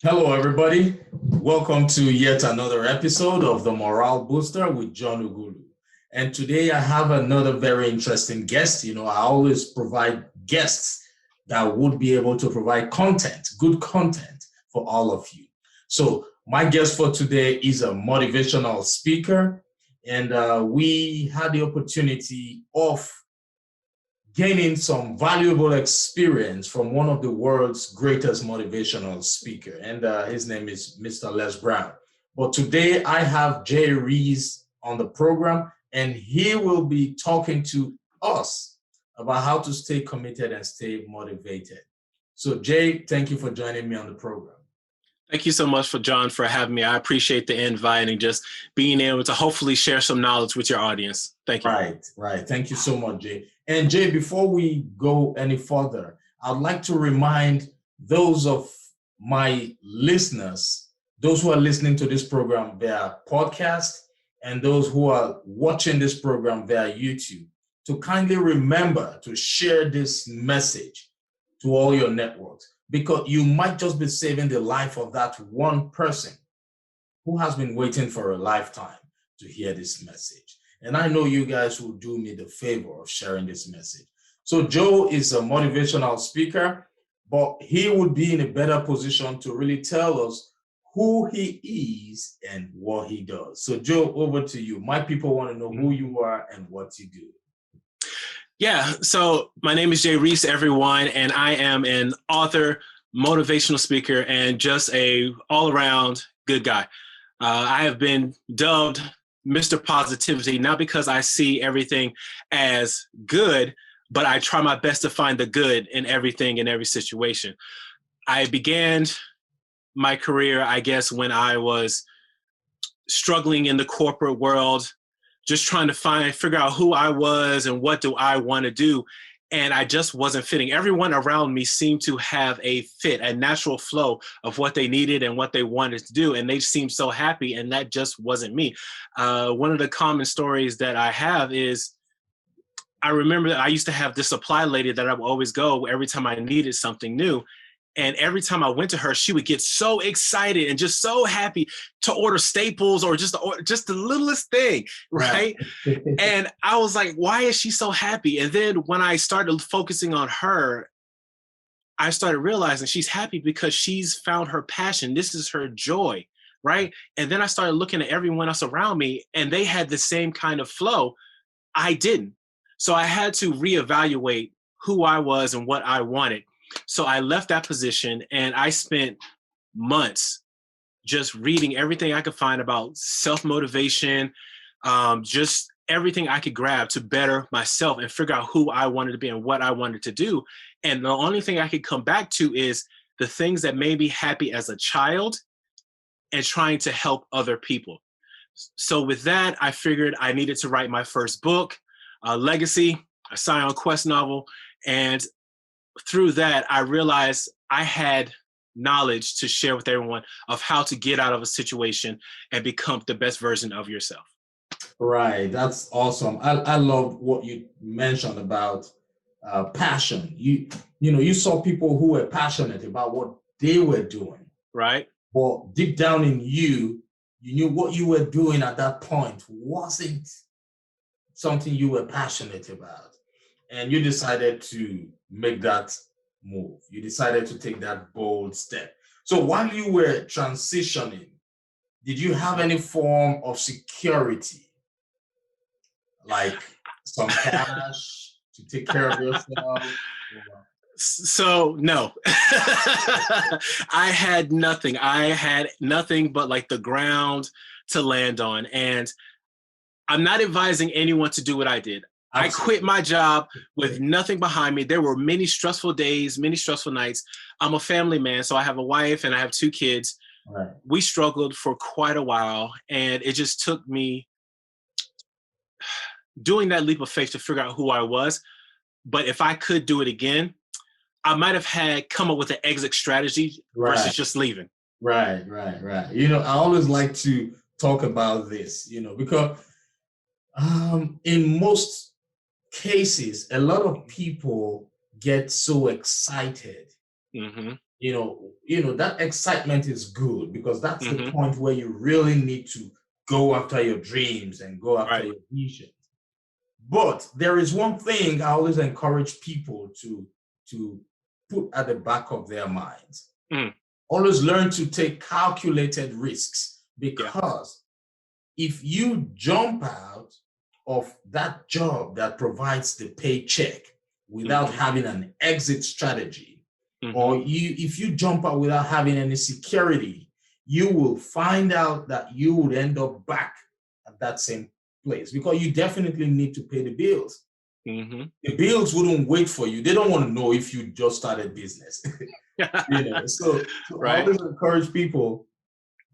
Hello, everybody. Welcome to yet another episode of The Morale Booster with John Ughulu. And today I have another very interesting guest. I always provide guests that would be able to provide content, good content for all of you. So my guest for today is a motivational speaker. And we had the opportunity of gaining some valuable experience from one of the world's greatest motivational speaker. And his name is Mr. Les Brown. But today I have Jay Reace on the program, and he will be talking to us about how to stay committed and stay motivated. So Jay, thank you for joining me on the program. Thank you so much John for having me. I appreciate the invite and just being able to hopefully share some knowledge with your audience. Thank you. Right. Thank you so much, Jay. And Jay, before we go any further, I'd like to remind those of my listeners, those who are listening to this program via podcast and those who are watching this program via YouTube, to kindly remember to share this message to all your networks, because you might just be saving the life of that one person who has been waiting for a lifetime to hear this message. And I know you guys will do me the favor of sharing this message. So Joe is a motivational speaker, but he would be in a better position to really tell us who he is and what he does. So Joe, over to you. My people want to know who you are and what you do. Yeah, so my name is Jay Reace, everyone, and I am an author, motivational speaker, and just a all-around good guy. I have been dubbed Mr. Positivity, not because I see everything as good, but I try my best to find the good in everything, in every situation. I began my career, I guess, when I was struggling in the corporate world, just trying to figure out who I was and what do I want to do. And I just wasn't fitting. Everyone around me seemed to have a fit, a natural flow of what they needed and what they wanted to do. And they seemed so happy, and that just wasn't me. One of the common stories that I have is, I remember that I used to have this supply lady that I would always go every time I needed something new. And every time I went to her, she would get so excited and just so happy to order staples or just the littlest thing, right? And I was like, why is she so happy? And then when I started focusing on her, I started realizing she's happy because she's found her passion. This is her joy, right? And then I started looking at everyone else around me, and they had the same kind of flow. I didn't. So I had to reevaluate who I was and what I wanted. So I left that position, and I spent months just reading everything I could find about self-motivation, just everything I could grab to better myself and figure out who I wanted to be and what I wanted to do. And the only thing I could come back to is the things that made me happy as a child and trying to help other people. So with that, I figured I needed to write my first book, Legacy, a Scion Quest novel. And through that, I realized I had knowledge to share with everyone of how to get out of a situation and become the best version of yourself. Right, that's awesome. I love what you mentioned about passion. You saw people who were passionate about what they were doing. Right. But deep down in you, you knew what you were doing at that point wasn't something you were passionate about. And you decided to make that move. You decided to take that bold step. So while you were transitioning, did you have any form of security? Like some cash to take care of yourself? So no, I had nothing. I had nothing but like the ground to land on. And I'm not advising anyone to do what I did. Absolutely. I quit my job with nothing behind me. There were many stressful days, many stressful nights. I'm a family man, so I have a wife and I have 2 kids. Right. We struggled for quite a while, and it just took me doing that leap of faith to figure out who I was. But if I could do it again, I might have had come up with an exit strategy versus just leaving. Right. I always like to talk about this, because in most cases, a lot of people get so excited. Mm-hmm. That excitement is good because that's the Mm-hmm. point where you really need to go after your dreams and go after Right. your vision. But there is one thing I always encourage people to put at the back of their minds. Mm. Always learn to take calculated risks, Yeah. because if you jump out of that job that provides the paycheck without Mm-hmm. having an exit strategy, Mm-hmm. or if you jump out without having any security, you will find out that you would end up back at that same place, because you definitely need to pay the bills. Mm-hmm. The bills wouldn't wait for you. They don't want to know if you just started business. So I Right. always encourage people,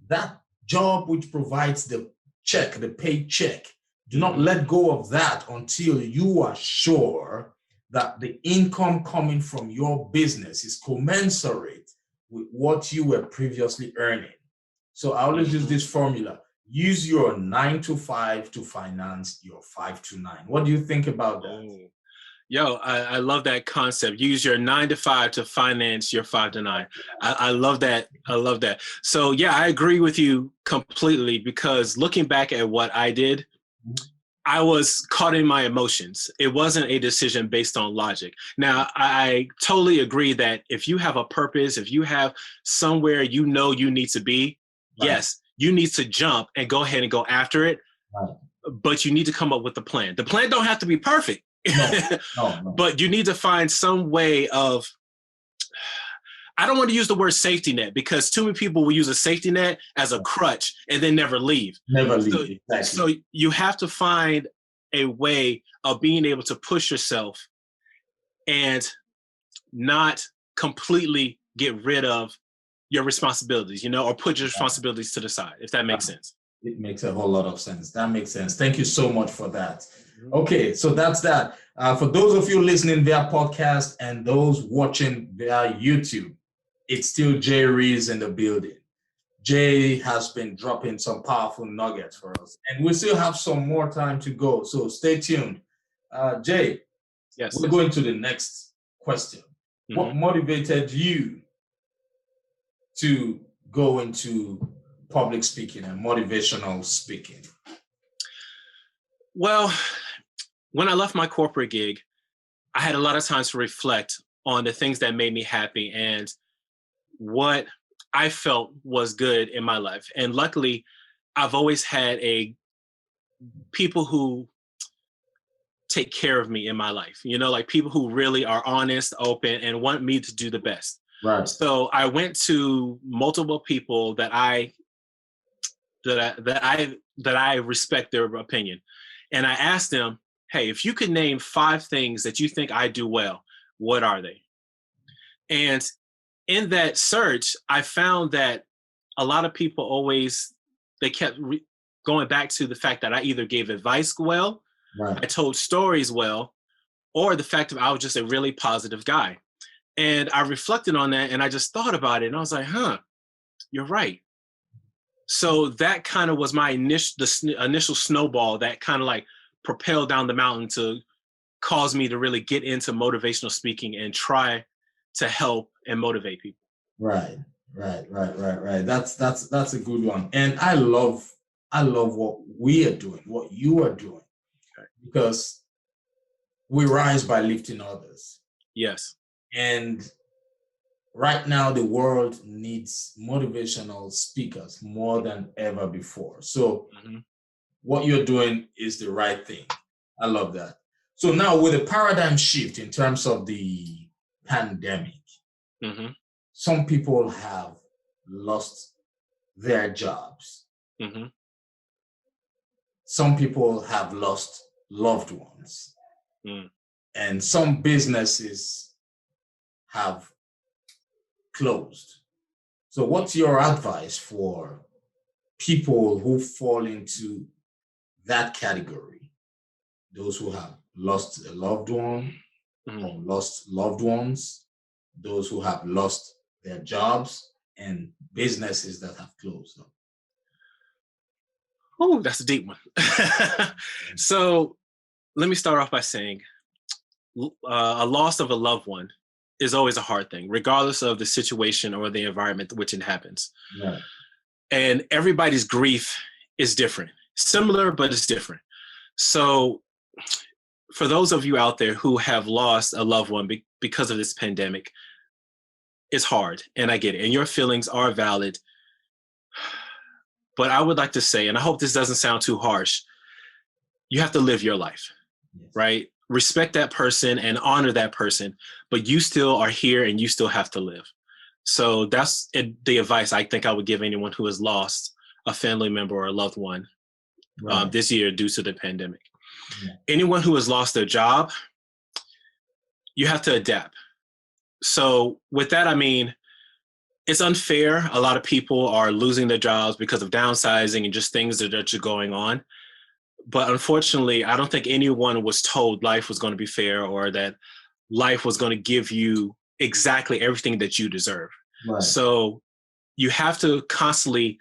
that job which provides the check, the paycheck, do not Mm-hmm. let go of that until you are sure that the income coming from your business is commensurate with what you were previously earning. So I always use Mm-hmm. this formula: use your 9 to 5 to finance your 5 to 9. What do you think about that? Oh. Yo, I love that concept. Use your 9 to 5 to finance your 5 to 9. I love that. I love that. So yeah, I agree with you completely, because looking back at what I did, I was caught in my emotions. It wasn't a decision based on logic. Now, I totally agree that if you have a purpose, if you have somewhere you need to be, Right, yes, you need to jump and go ahead and go after it, right. but you need to come up with a plan. The plan don't have to be perfect. No, no, no. But you need to find some way of, I don't want to use the word safety net, because too many people will use a safety net as a crutch and then never leave. Never So, leave. so Exactly. you have to find a way of being able to push yourself and not completely get rid of your responsibilities, or put your responsibilities to the side, if that makes sense. It makes a whole lot of sense. That makes sense. Thank you so much for that. Mhm. Okay, so that's that. For those of you listening via podcast and those watching via YouTube, it's still Jay Reace in the building. Jay has been dropping some powerful nuggets for us, and we still have some more time to go. So stay tuned. Jay, Yes. we're going to the next question. Mm-hmm. What motivated you to go into public speaking and motivational speaking? Well, when I left my corporate gig, I had a lot of times to reflect on the things that made me happy and what I felt was good in my life. And luckily, I've always had people who take care of me in my life, like people who really are honest, open, and want me to do the best. Right. So I went to multiple people that I respect their opinion. And I asked them, hey, if you could name 5 things that you think I do well, what are they? And in that search, I found that a lot of people they kept going back to the fact that I either gave advice well, Right. I told stories well, or the fact that I was just a really positive guy. And I reflected on that and I just thought about it and I was like, you're right. So that kind of was my initial snowball that kind of like propelled down the mountain to cause me to really get into motivational speaking and try to help and motivate people. Right. That's a good one. And I love what we are doing, what you are doing, because we rise by lifting others. Yes. And right now, the world needs motivational speakers more than ever before. So what you're doing is the right thing. I love that. So now, with a paradigm shift in terms of the pandemic, some people have lost their jobs. Some people have lost loved ones. And some businesses have closed. So what's your advice for people who fall into that category? Those who have lost a loved one or lost loved ones, those who have lost their jobs, and businesses that have closed. Oh, that's a deep one. So let me start off by saying a loss of a loved one is always a hard thing, regardless of the situation or the environment which it happens. Right. And everybody's grief is different, similar, but it's different. So for those of you out there who have lost a loved one because of this pandemic, it's hard, and I get it, and your feelings are valid. But I would like to say, and I hope this doesn't sound too harsh, you have to live your life, Yes. right? Respect that person and honor that person, but you still are here and you still have to live. So that's the advice I think I would give anyone who has lost a family member or a loved one Right. this year due to the pandemic. Yeah. Anyone who has lost their job, you have to adapt. So with that, I mean, it's unfair. A lot of people are losing their jobs because of downsizing and just things that are going on. But unfortunately, I don't think anyone was told life was going to be fair or that life was going to give you exactly everything that you deserve. Right. So you have to constantly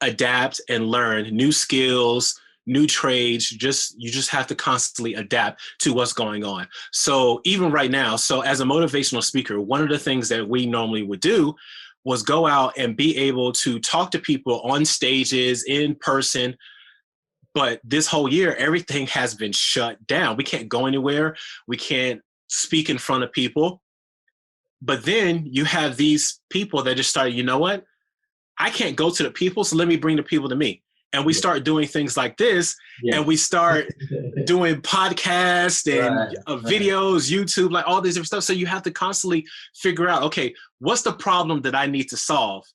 adapt and learn new skills, new trades. You just have to constantly adapt to what's going on. So even right now, so as a motivational speaker, one of the things that we normally would do was go out and be able to talk to people on stages, in person. But this whole year, everything has been shut down. We can't go anywhere. We can't speak in front of people. But then you have these people that just started, you know what? I can't go to the people, so let me bring the people to me. And we start doing things like this, and we start doing podcasts and videos, YouTube, like all these different stuff. So you have to constantly figure out, okay, what's the problem that I need to solve?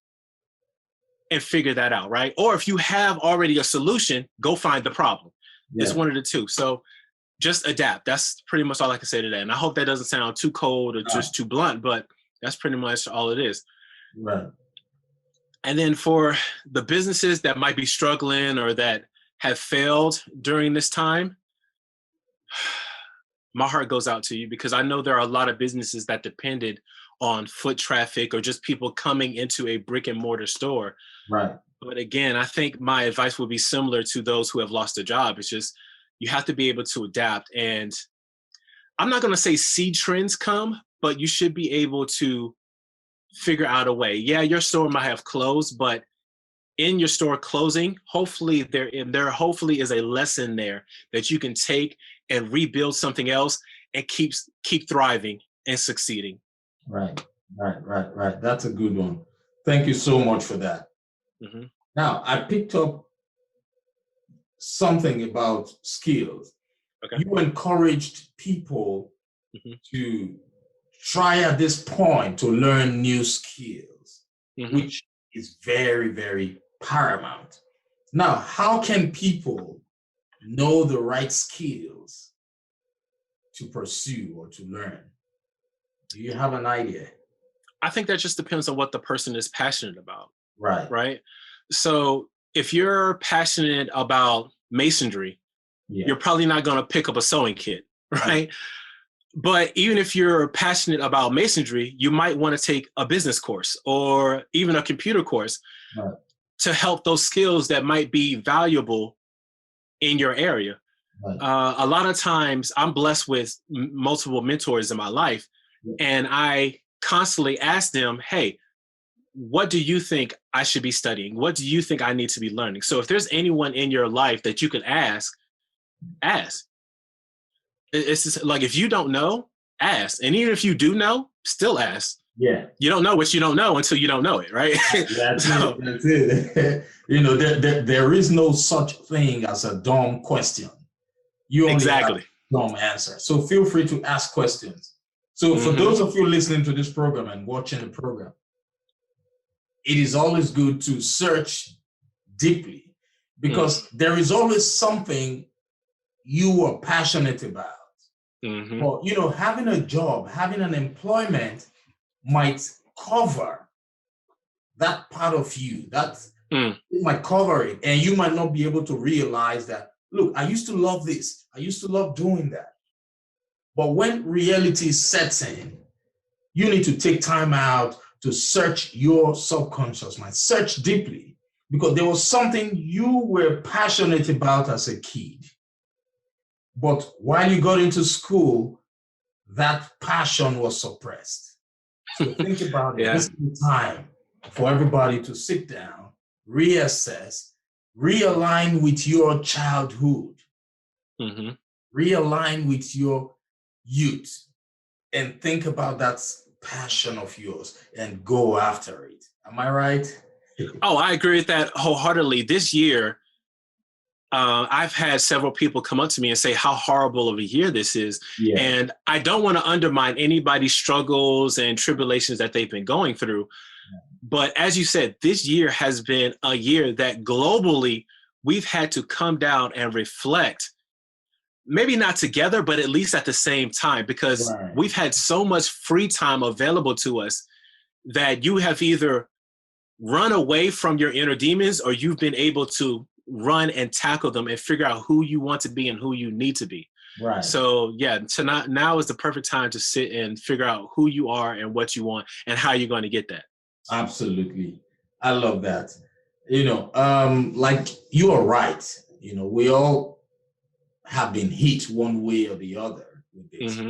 And figure that out, right? Or if you have already a solution, go find the problem. Yeah. It's one of the two. So just adapt. That's pretty much all I can say today. And I hope that doesn't sound too cold or just too blunt, but that's pretty much all it is. Right. And then for the businesses that might be struggling or that have failed during this time, my heart goes out to you because I know there are a lot of businesses that depended on foot traffic or just people coming into a brick and mortar store. Right. But again, I think my advice would be similar to those who have lost a job. It's just, you have to be able to adapt. And I'm not going to say see trends come, but you should be able to figure out a way. Yeah, your store might have closed, but in your store closing, hopefully there hopefully is a lesson there that you can take and rebuild something else and keep thriving and succeeding. Right. That's a good one. Thank you so much for that. Mm-hmm. Now, I picked up something about skills. Okay. You encouraged people to try at this point to learn new skills, which is very, very paramount. Now, how can people know the right skills to pursue or to learn? Do you have an idea? I think that just depends on what the person is passionate about. Right. Right. So if you're passionate about masonry, you're probably not going to pick up a sewing kit. Right. But even if you're passionate about masonry, you might want to take a business course or even a computer course to help those skills that might be valuable in your area. Right. A lot of times I'm blessed with multiple mentors in my life, and I constantly ask them, hey, what do you think I should be studying? What do you think I need to be learning? So if there's anyone in your life that you could ask. It's just like, if you don't know, ask. And even if you do know, still ask. Yeah. You don't know what you don't know until you don't know it, right? That's it. You know, there is no such thing as a dumb question. You only have a dumb answer. So feel free to ask questions. So for those of you listening to this program and watching the program, it is always good to search deeply because there is always something you are passionate about. Well, you know, having a job, having an employment might cover that part of you. It might cover it. And you might not be able to realize that, look, I used to love this. I used to love doing that. But when reality sets in, you need to take time out to search your subconscious mind, search deeply, because there was something you were passionate about as a kid. But while you got into school, that passion was suppressed. So think about it. Yeah. This is the time for everybody to sit down, reassess, realign with your childhood, realign with your youth, and think about that passion of yours and go after it. Am I right? Oh, I agree with that wholeheartedly. This year, I've had several people come up to me and say how horrible of a year this is. Yeah. And I don't want to undermine anybody's struggles and tribulations that they've been going through. Yeah. But as you said, this year has been a year that globally we've had to come down and reflect, maybe not together, but at least at the same time, because we've had so much free time available to us that you have either run away from your inner demons or you've been able to run and tackle them and figure out who you want to be and who you need to be. Right. So yeah, now is the perfect time to sit and figure out who you are and what you want and how you're going to get that. Absolutely. I love that. Like you are right. We all have been hit one way or the other with this.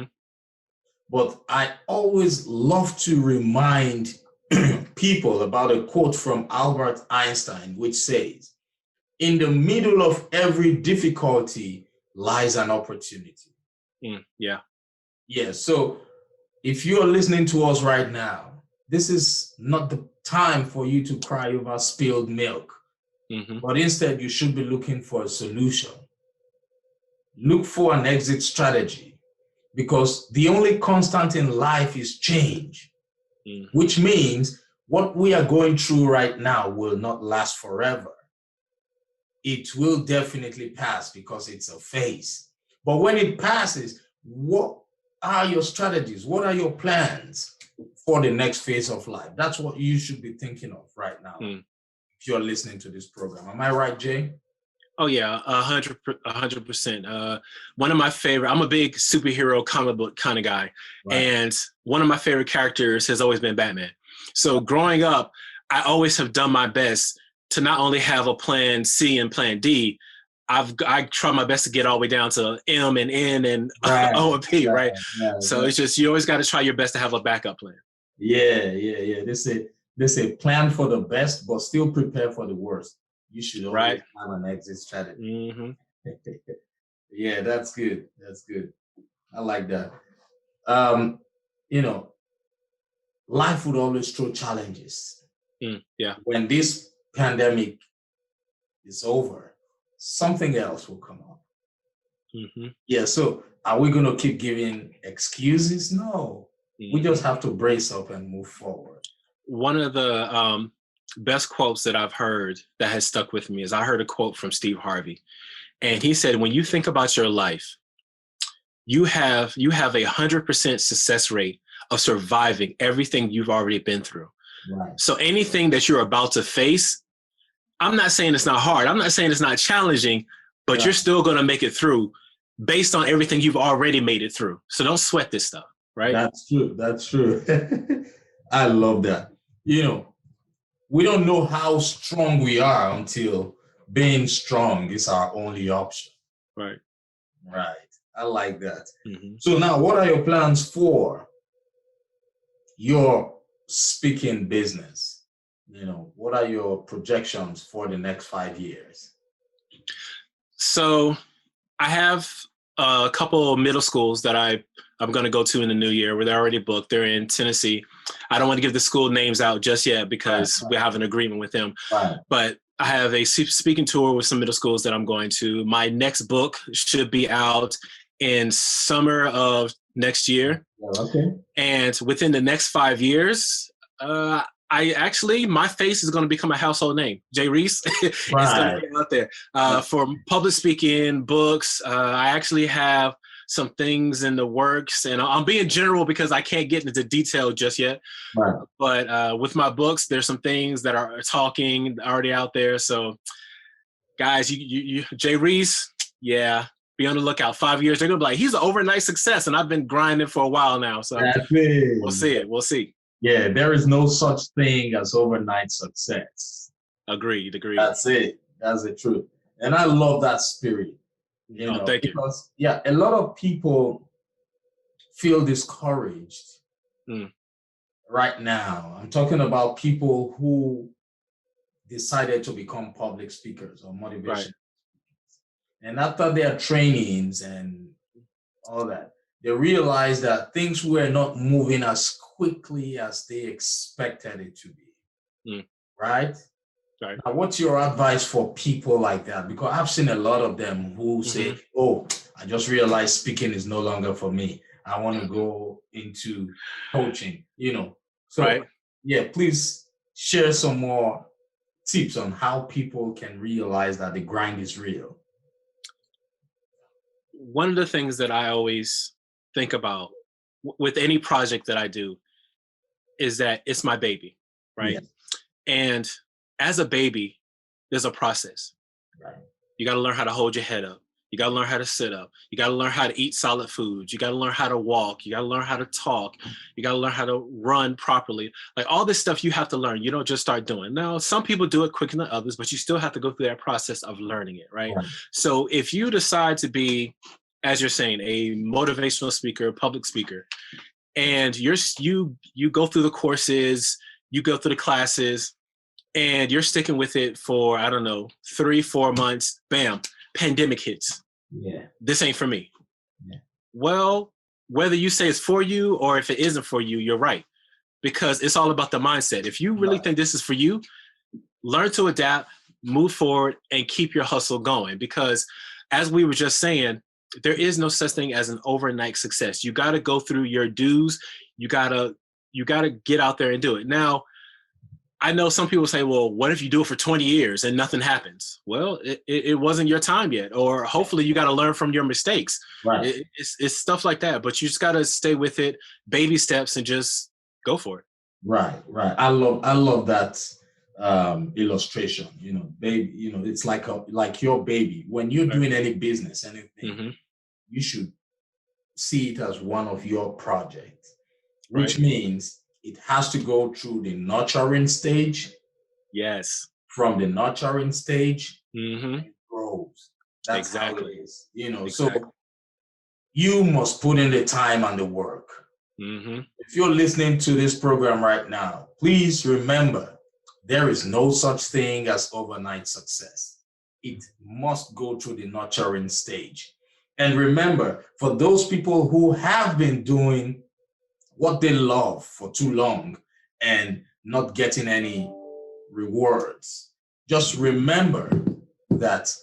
But I always love to remind people about a quote from Albert Einstein, which says, "In the middle of every difficulty lies an opportunity." Yeah. So if you're listening to us right now, this is not the time for you to cry over spilled milk, but instead you should be looking for a solution. Look for an exit strategy, because the only constant in life is change, which means what we are going through right now will not last forever. It will definitely pass because it's a phase. But when it passes, what are your strategies? What are your plans for the next phase of life? That's what you should be thinking of right now if you're listening to this program. Am I right, Jay? Oh yeah, 100%. One of my favorite, I'm a big superhero comic book kind of guy. Right. And one of my favorite characters has always been Batman. So growing up, I always have done my best to not only have a plan C and plan D, I try my best to get all the way down to M and N and O and P, right? So it's just, you always got to try your best to have a backup plan. Yeah. They say plan for the best, but still prepare for the worst. You should always have an exit strategy. Yeah, that's good. That's good. I like that. Life would always throw challenges. Yeah. When this pandemic is over, something else will come up. Yeah, so are we going to keep giving excuses? No. We just have to brace up and move forward. One of the best quotes that I've heard that has stuck with me is I heard a quote from Steve Harvey. And he said, when you think about your life, you have 100% success rate of surviving everything you've already been through. Right. So anything that you're about to face, I'm not saying it's not hard. I'm not saying it's not challenging, but you're still going to make it through based on everything you've already made it through. So don't sweat this stuff, right? That's true. That's true. I love that. We don't know how strong we are until being strong is our only option. Right. I like that. So now, what are your plans for your speaking business? What are your projections for the next 5 years? So I have a couple middle schools that I'm going to go to in the new year where they're already booked. They're in Tennessee. I don't want to give the school names out just yet because we have an agreement with them. But I have a speaking tour with some middle schools that I'm going to. My next book should be out in summer of next year. Okay. And within the next 5 years, my face is going to become a household name. Jay Reace is going to be out there for public speaking, books. I actually have some things in the works, and I'm being general because I can't get into detail just yet. But with my books, there's some things that are talking already out there. So guys, you Jay Reace, be on the lookout. 5 years, they're going to be like, he's an overnight success. And I've been grinding for a while now. So we'll see it. We'll see. Yeah, there is no such thing as overnight success. Agreed. That's it. That's the truth. And I love that spirit. Thank you. A lot of people feel discouraged Mm. right now, I'm talking about people who decided to become public speakers or Right. motivation. And after their trainings and all that, they realized that things were not moving as quickly as they expected it to be. Mm. Right? Right. Now, what's your advice for people like that? Because I've seen a lot of them who say, oh, I just realized speaking is no longer for me. I want to go into coaching, So, Right. yeah, please share some more tips on how people can realize that the grind is real. One of the things that I always think about with any project that I do is that it's my baby, right? Yes. And as a baby, there's a process. Right. You got to learn how to hold your head up. You got to learn how to sit up. You got to learn how to eat solid foods. You got to learn how to walk. You got to learn how to talk. You got to learn how to run properly. Like all this stuff you have to learn. You don't just start doing. Now, some people do it quicker than others, but you still have to go through that process of learning it, right? So if you decide to be, as you're saying, a motivational speaker, public speaker, and you go through the courses, you go through the classes, and you're sticking with it for, I don't know, 3-4 months, bam, pandemic hits. Yeah. This ain't for me. Yeah. Well, whether you say it's for you or if it isn't for you, you're right. Because it's all about the mindset. If you really think this is for you, learn to adapt, move forward, and keep your hustle going. Because as we were just saying, there is no such thing as an overnight success. You got to go through your dues. You got to get out there and do it. Now, I know some people say, well, what if you do it for 20 years and nothing happens? Well, it wasn't your time yet. Or hopefully you got to learn from your mistakes. Right. It's stuff like that. But you just got to stay with it, baby steps, and just go for it. Right. I love that illustration. Baby, it's like your baby. When you're doing any business, anything, you should see it as one of your projects, which means it has to go through the nurturing stage. Yes. From the nurturing stage, it grows. That's exactly how it is. Exactly. So you must put in the time and the work. If you're listening to this program right now, please remember there is no such thing as overnight success. It must go through the nurturing stage. And remember, for those people who have been doing what they love for too long and not getting any rewards, just remember that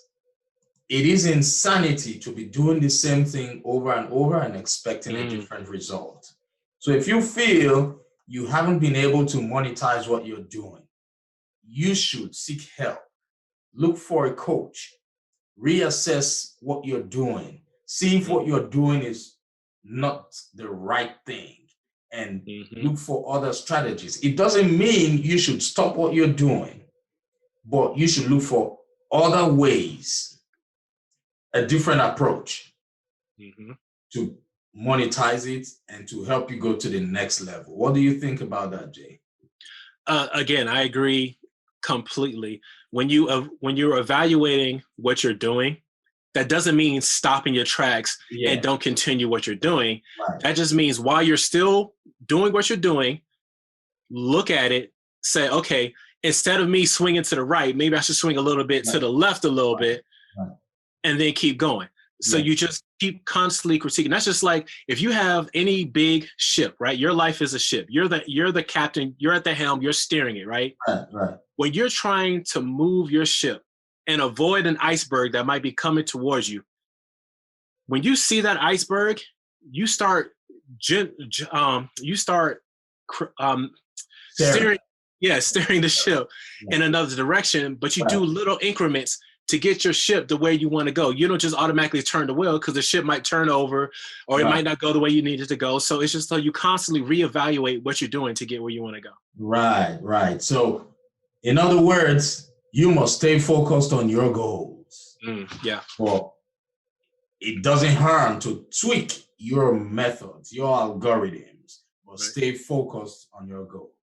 it is insanity to be doing the same thing over and over and expecting a different result. So if you feel you haven't been able to monetize what you're doing, you should seek help. Look for a coach. Reassess what you're doing. See if what you're doing is not the right thing, and look for other strategies. It doesn't mean you should stop what you're doing, but you should look for other ways, a different approach to monetize it and to help you go to the next level. What do you think about that, Jay? Again, I agree completely. When you're evaluating what you're doing, that doesn't mean stopping your tracks and don't continue what you're doing. Right. That just means while you're still doing what you're doing, look at it, say, okay, instead of me swinging to the right, maybe I should swing a little bit to the left a little bit, and then keep going. So you just keep constantly critiquing. That's just like if you have any big ship, right? Your life is a ship. You're the captain. You're at the helm. You're steering it, right? Right. When you're trying to move your ship and avoid an iceberg that might be coming towards you, when you see that iceberg, you start steering the ship in another direction, but you do little increments to get your ship the way you want to go. You don't just automatically turn the wheel because the ship might turn over or it might not go the way you need it to go. So it's just so you constantly reevaluate what you're doing to get where you want to go. Right. So in other words, you must stay focused on your goals. Well, it doesn't harm to tweak your methods, your algorithms, but stay focused on your goals.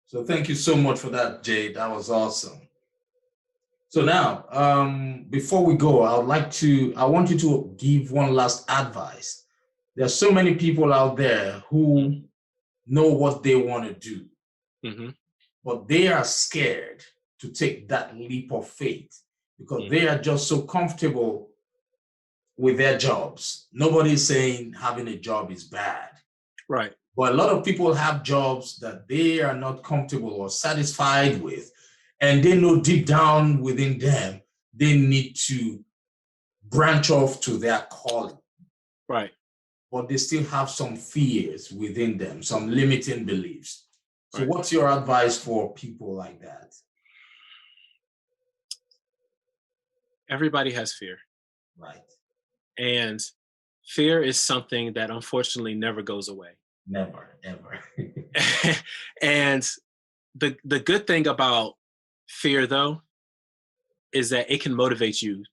So thank you so much for that, Jay. That was awesome. So now, before we go, I want you to give one last advice There's so many people out there who know what they want to do, but they are scared to take that leap of faith because they are just so comfortable with their jobs. Nobody's saying having a job is bad. Right. But a lot of people have jobs that they are not comfortable or satisfied with, and they know deep down within them, they need to branch off to their calling. Right. But they still have some fears within them, some limiting beliefs. So Right. what's your advice for people like that? Everybody has fear. Right. And fear is something that unfortunately never goes away. Never, ever. And the good thing about fear, though, is that it can motivate you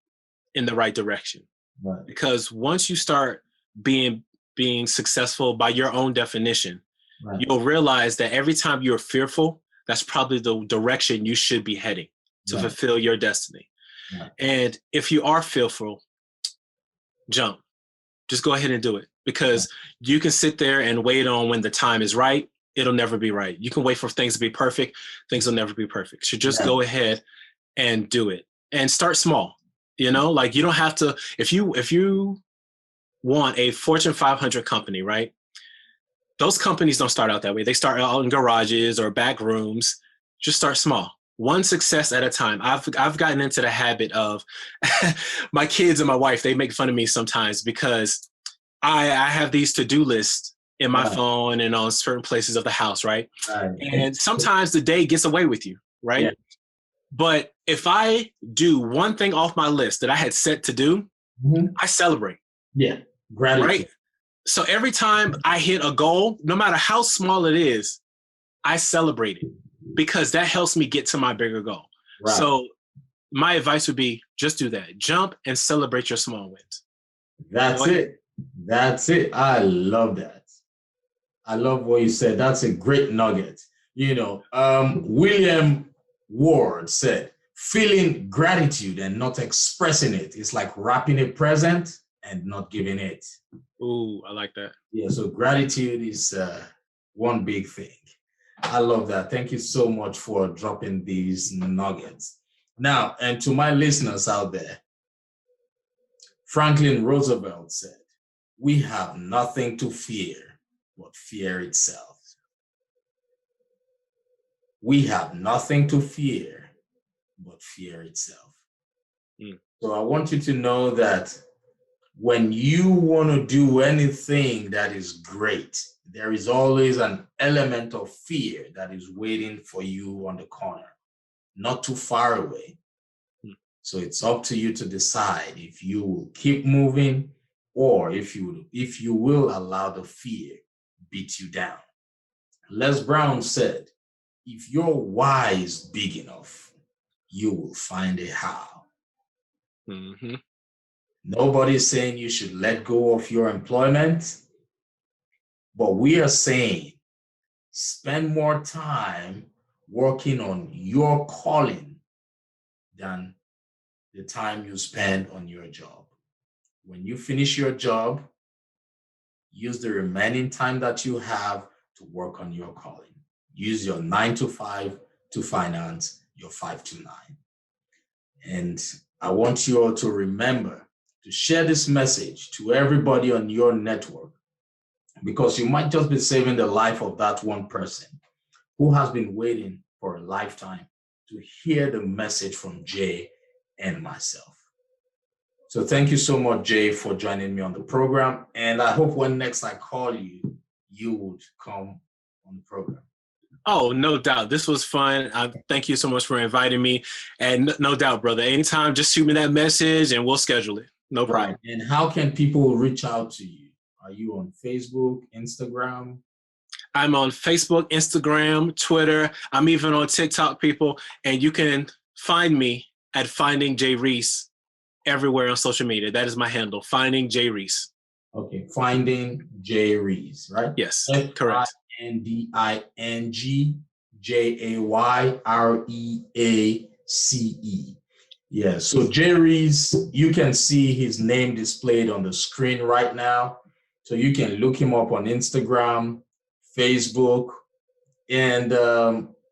in the right direction. Right. Because once you start being successful by your own definition, Right. you'll realize that every time you're fearful, that's probably the direction you should be heading to Right. fulfill your destiny. Right. And if you are fearful, jump. Just go ahead and do it, because you can sit there and wait on when the time is right. It'll never be right. You can wait for things to be perfect. Things will never be perfect. So just go ahead and do it, and start small. Like, you don't have to, if you want a Fortune 500 company, right? Those companies don't start out that way. They start out in garages or back rooms. Just start small. One success at a time. I've gotten into the habit of my kids and my wife, they make fun of me sometimes because I have these to-do lists in my phone and on certain places of the house, right? And sometimes the day gets away with you, right? Yeah. But if I do one thing off my list that I had set to do, I celebrate. Yeah, gratitude. Right? So every time I hit a goal, no matter how small it is, I celebrate it, because that helps me get to my bigger goal. Right. So my advice would be, just do that. Jump and celebrate your small wins. That's it. That's it. I love that. I love what you said. That's a great nugget. William Ward said, feeling gratitude and not expressing it is like wrapping a present and not giving it. Ooh, I like that. Yeah, so gratitude is one big thing. I love that. Thank you so much for dropping these nuggets. Now, and to my listeners out there, Franklin Roosevelt said, we have nothing to fear but fear itself. We have nothing to fear but fear itself. So I want you to know that when you want to do anything that is great, there is always an element of fear that is waiting for you on the corner, not too far away. So it's up to you to decide if you will keep moving or if you will allow the fear beat you down. Les Brown said, if your why is big enough, you will find a how. Nobody's saying you should let go of your employment, but we are saying spend more time working on your calling than the time you spend on your job. When you finish your job, use the remaining time that you have to work on your calling. Use your 9 to 5 to finance your 5 to 9. And I want you all to remember to share this message to everybody on your network, because you might just be saving the life of that one person who has been waiting for a lifetime to hear the message from Jay and myself. So thank you so much, Jay, for joining me on the program. And I hope when next I call you, you would come on the program. Oh, no doubt. This was fun. Thank you so much for inviting me. And no doubt, brother, anytime, just shoot me that message and we'll schedule it. No problem. Right. And how can people reach out to you? Are you on Facebook, Instagram? I'm on Facebook, Instagram, Twitter. I'm even on TikTok, people. And you can find me at Finding J Reace everywhere on social media. That is my handle, Finding J Reace. Okay, Finding J Reace, right? Yes, correct. FindingJayReace. Yeah, so Jay Reace, you can see his name displayed on the screen right now. So you can look him up on Instagram, Facebook, and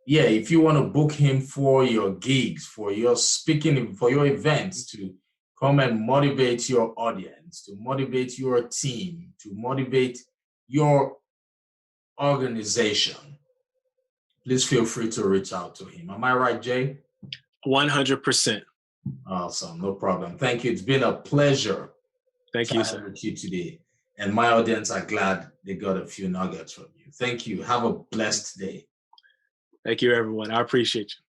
yeah, if you want to book him for your gigs, for your speaking, for your events, to come and motivate your audience, to motivate your team, to motivate your organization, please feel free to reach out to him. Am I right, Jay? 100%. Awesome, no problem. Thank you. It's been a pleasure. Thank you, sir. With you today. And my audience are glad they got a few nuggets from you. Thank you. Have a blessed day. Thank you, everyone. I appreciate you.